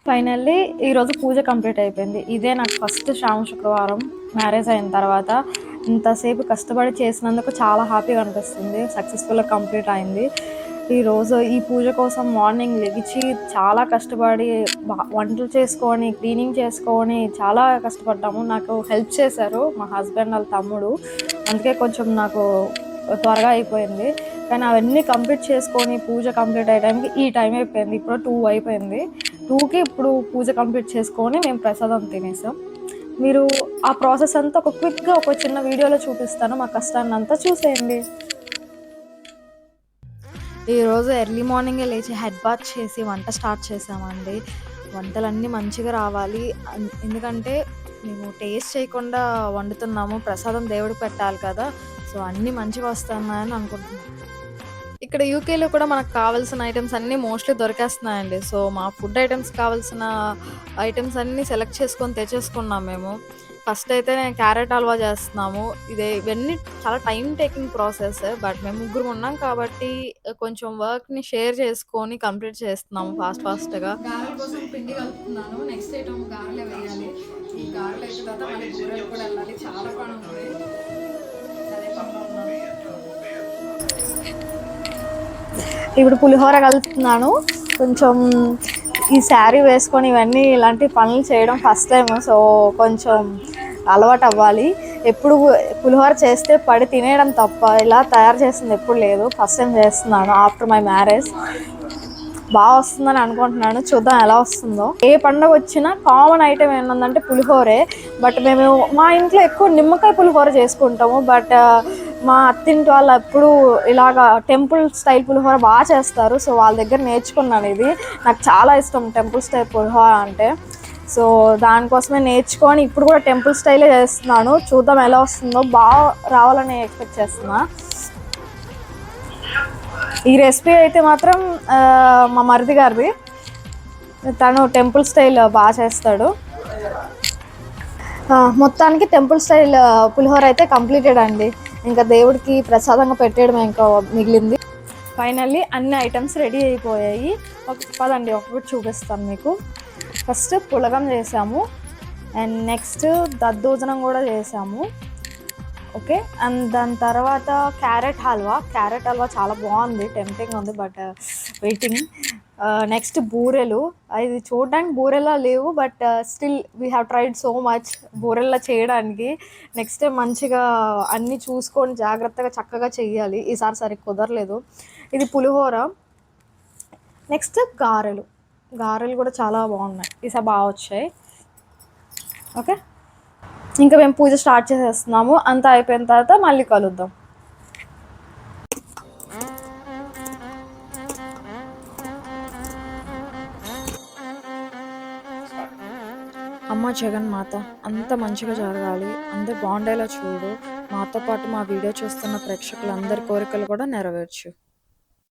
Finally ఈరోజు పూజ complete అయిపోయింది. ఇదే నాకు ఫస్ట్ శ్రావణ శుక్రవారం మ్యారేజ్ అయిన తర్వాత. ఇంతసేపు కష్టపడి చేసినందుకు చాలా హ్యాపీగా అనిపిస్తుంది. సక్సెస్ఫుల్గా కంప్లీట్ అయింది. ఈరోజు ఈ పూజ కోసం మార్నింగ్ లెగిచి చాలా కష్టపడి వంటలు చేసుకొని, క్లీనింగ్ చేసుకొని చాలా కష్టపడ్డాము. నాకు హెల్ప్ చేశారు మా హస్బెండ్ వాళ్ళ తమ్ముడు. అందుకే కొంచెం నాకు త్వరగా అయిపోయింది. కానీ అవన్నీ కంప్లీట్ చేసుకొని పూజ కంప్లీట్ అయ్యే టైంకి ఈ టైం అయిపోయింది. ఇప్పుడు 2 అయిపోయింది. 2కి ఇప్పుడు పూజ కంప్లీట్ చేసుకొని మేము ప్రసాదం తినేసాం. మీరు ఆ ప్రాసెస్ అంతా క్విక్గా ఒక చిన్న వీడియోలో చూపిస్తాను. మా కష్టాన్ని అంతా చూసేయండి. ఈరోజు ఎర్లీ మార్నింగే లేచి హెడ్ బాత్ చేసి వంట స్టార్ట్ చేసామండి. వంటలన్నీ మంచిగా రావాలి. ఎందుకంటే మేము టేస్ట్ చేయకుండా వండుతున్నాము. ప్రసాదం దేవుడికి పెట్టాలి కదా! సో అన్నీ మంచిగా వస్తున్నాయని అనుకుంటున్నాను. ఇక్కడ యూకేలో కూడా మనకు కావాల్సిన ఐటమ్స్ అన్నీ మోస్ట్లీ దొరికేస్తున్నాయండి. సో మా ఫుడ్ ఐటమ్స్ కావాల్సిన ఐటమ్స్ అన్నీ సెలెక్ట్ చేసుకొని తెచ్చేసుకున్నాం మేము. ఫస్ట్ అయితే నేను క్యారెట్ హల్వా చేస్తున్నాము. ఇవన్నీ చాలా టైమ్ టేకింగ్ ప్రాసెస్. బట్ మేము ముగ్గురు ఉన్నాం కాబట్టి కొంచెం వర్క్ని షేర్ చేసుకొని కంప్లీట్ చేస్తున్నాము ఫాస్ట్గా. గారెల కోసం పిండి కలుపుతున్నాను. నెక్స్ట్ ఐటమ్ గారెలే వేయాలి. ఈ గారెలు అయిన తర్వాత మళ్ళీ బూరెలు కూడా వెళ్ళాలి. చాలా పని ఉంది. అదే పనిలో ఉన్నాను. ఇప్పుడు పులిహోర కలుపుతున్నాను. కొంచెం ఈ శారీ వేసుకొని ఇవన్నీ ఇలాంటి పనులు చేయడం ఫస్ట్ టైం. సో కొంచెం అలవాటు అవ్వాలి. ఎప్పుడు పులిహోర చేస్తే పడి తినేయడం తప్ప ఇలా తయారు చేసింది ఎప్పుడు లేదు. ఫస్ట్ టైం చేస్తున్నాను ఆఫ్టర్ మై మ్యారేజ్. బాగా వస్తుందని అనుకుంటున్నాను. చూద్దాం ఎలా వస్తుందో. ఏ పండుగ వచ్చినా కామన్ ఐటెం ఏంటంటే పులిహోరే. బట్ మేము మా ఇంట్లో ఎక్కువ నిమ్మకాయ పులిహోర చేసుకుంటాము. బట్ మా అత్తింటి వాళ్ళు ఎప్పుడు ఇలాగా టెంపుల్ స్టైల్ పులిహోర బాగా చేస్తారు. సో వాళ్ళ దగ్గర నేర్చుకున్నాను ఇది. నాకు చాలా ఇష్టం టెంపుల్ స్టైల్ పులిహోర అంటే. సో దానికోసమే నేర్చుకొని ఇప్పుడు కూడా టెంపుల్ స్టైలే చేస్తున్నాను. చూద్దాం ఎలా వస్తుందో. బాగా రావాలని ఎక్స్పెక్ట్ చేస్తున్నా. ఈ రెసిపీ అయితే మాత్రం మా మరిది గారిది. తను టెంపుల్ స్టైల్ బాగా చేస్తాడు. మొత్తానికి టెంపుల్ స్టైల్ పులిహోర అయితే కంప్లీటెడ్ అండి. ఇంకా దేవుడికి ప్రసాదంగా పెట్టేయడం ఇంకా మిగిలింది. ఫైనల్లీ అన్ని ఐటమ్స్ రెడీ అయిపోయాయి. పదండి ఒకటి చూపిస్తాను మీకు. ఫస్ట్ పులగం చేసాము. అండ్ నెక్స్ట్ దద్దోజనం కూడా చేసాము. ఓకే. అండ్ దాని తర్వాత క్యారెట్ హల్వా చాలా బాగుంది. టెంప్టింగ్ ఉంది బట్ వెయిటింగ్. నెక్స్ట్ బూరెలు. ఇది చూడడానికి బూరెలా లేవు but still we have tried so much బూరెల్లా చేయడానికి. నెక్స్ట్ మంచిగా అన్నీ చూసుకొని జాగ్రత్తగా చక్కగా చెయ్యాలి. ఈసారి సరిగ్గా కుదరలేదు. ఇది పులిహోర. నెక్స్ట్ గారెలు కూడా చాలా బాగున్నాయి. ఈసారి బాగా వచ్చాయి. ఓకే. ఇంకా మేము పూజ స్టార్ట్ చేసేస్తున్నాము. అంతా అయిపోయిన తర్వాత మళ్ళీ కలుద్దాం. అమ్మ జగన్మాత అంత మంచిగా జరగాలి. అందరు బాగుండేలా చూడు. మాతో పాటు మా వీడియో చూస్తున్న ప్రేక్షకులందరి కోరికలు కూడా నెరవేర్చు.